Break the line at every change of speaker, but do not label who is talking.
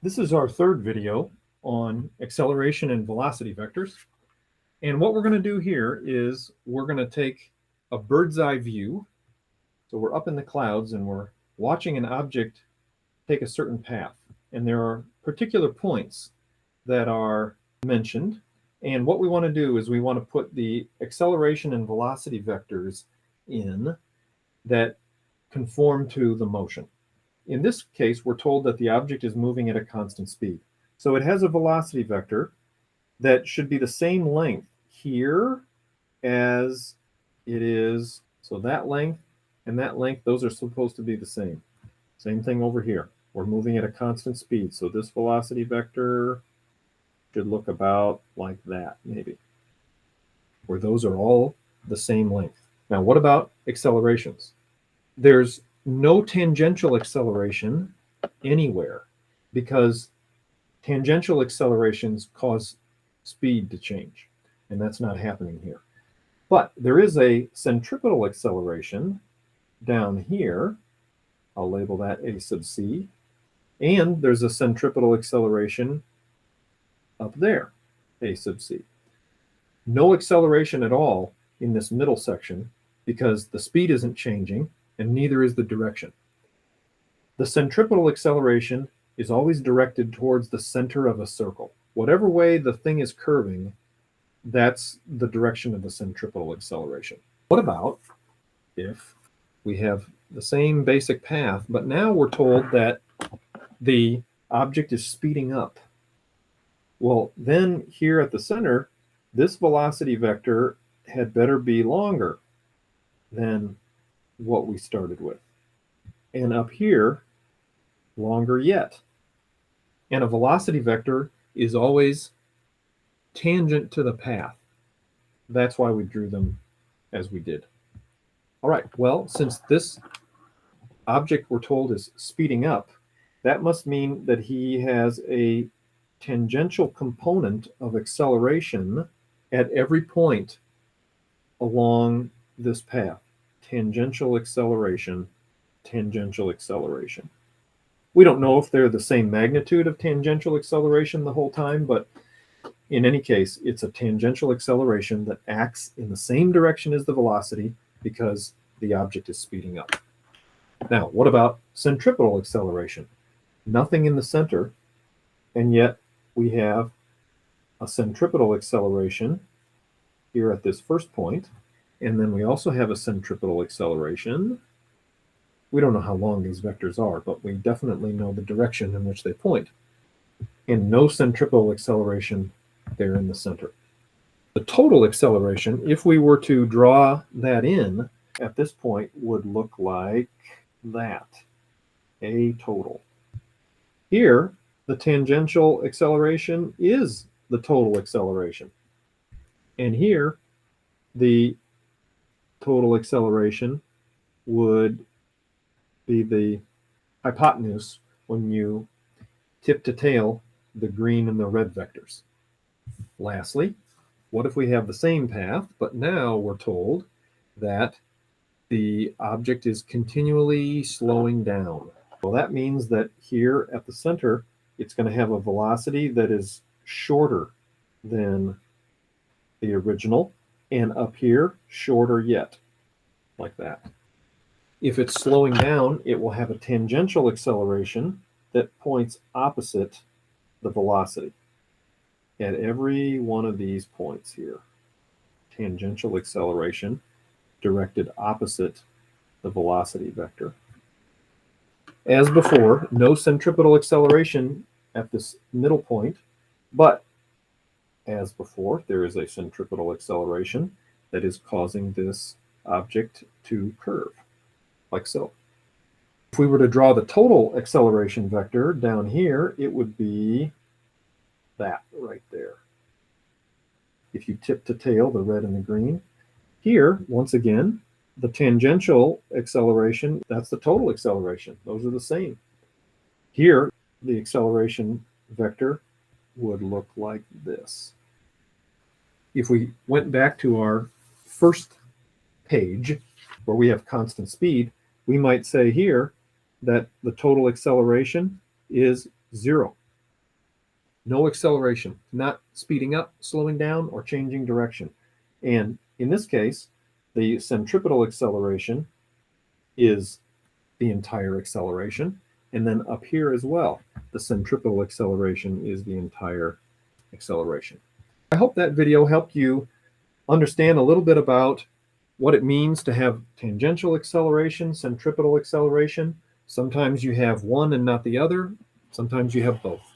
This is our third video on acceleration and velocity vectors. And what we're going to do here is we're going to take a bird's eye view. So we're up in the clouds and we're watching an object take a certain path. And there are particular points that are mentioned. And what we want to do is we want to put the acceleration and velocity vectors in that conform to the motion. In this case, we're told that the object is moving at a constant speed. So it has a velocity vector that should be the same length here as it is. So that length and that length, those are supposed to be the same. Same thing over here. We're moving at a constant speed. So this velocity vector should look about like that, maybe, where those are all the same length. Now, what about accelerations? There's no tangential acceleration anywhere because tangential accelerations cause speed to change, and that's not happening here. But there is a centripetal acceleration down here. I'll label that A sub c. And there's a centripetal acceleration up there, A sub c. No acceleration at all in this middle section because the speed isn't changing and neither is the direction. The centripetal acceleration is always directed towards the center of a circle. Whatever way the thing is curving, that's the direction of the centripetal acceleration. What about if we have the same basic path, but now we're told that the object is speeding up? Well, then here at the center, this velocity vector had better be longer than what we started with. And up here, longer yet. And a velocity vector is always tangent to the path. That's why we drew them as we did. All right, well, since this object we're told is speeding up, that must mean that he has a tangential component of acceleration at every point along this path. Tangential acceleration, tangential acceleration. We don't know if they're the same magnitude of tangential acceleration the whole time, but in any case, it's a tangential acceleration that acts in the same direction as the velocity because the object is speeding up. Now, what about centripetal acceleration? Nothing in the center, and yet we have a centripetal acceleration here at this first point, and then we also have a centripetal acceleration. We don't know how long these vectors are, but we definitely know the direction in which they point. And no centripetal acceleration there in the center. The total acceleration, if we were to draw that in at this point, would look like that, A total. Here, the tangential acceleration is the total acceleration. And here, the total acceleration would be the hypotenuse when you tip to tail the green and the red vectors. Lastly, what if we have the same path, but now we're told that the object is continually slowing down? Well, that means that here at the center, it's going to have a velocity that is shorter than the original, and up here, shorter yet, like that. If it's slowing down, it will have a tangential acceleration that points opposite the velocity at every one of these points here. Tangential acceleration directed opposite the velocity vector. As before, no centripetal acceleration at this middle point, but as before, there is a centripetal acceleration that is causing this object to curve, like so. If we were to draw the total acceleration vector down here, it would be that right there. If you tip to tail the red and the green. Here, once again, the tangential acceleration, that's the total acceleration. Those are the same. Here, the acceleration vector would look like this. If we went back to our first page where we have constant speed, we might say here that the total acceleration is 0. no acceleration, not speeding up, slowing down, or changing direction. And in this case, the centripetal acceleration is the entire acceleration. And then up here as well, the centripetal acceleration is the entire acceleration. I hope that video helped you understand a little bit about what it means to have tangential acceleration, centripetal acceleration. Sometimes you have one and not the other. Sometimes you have both.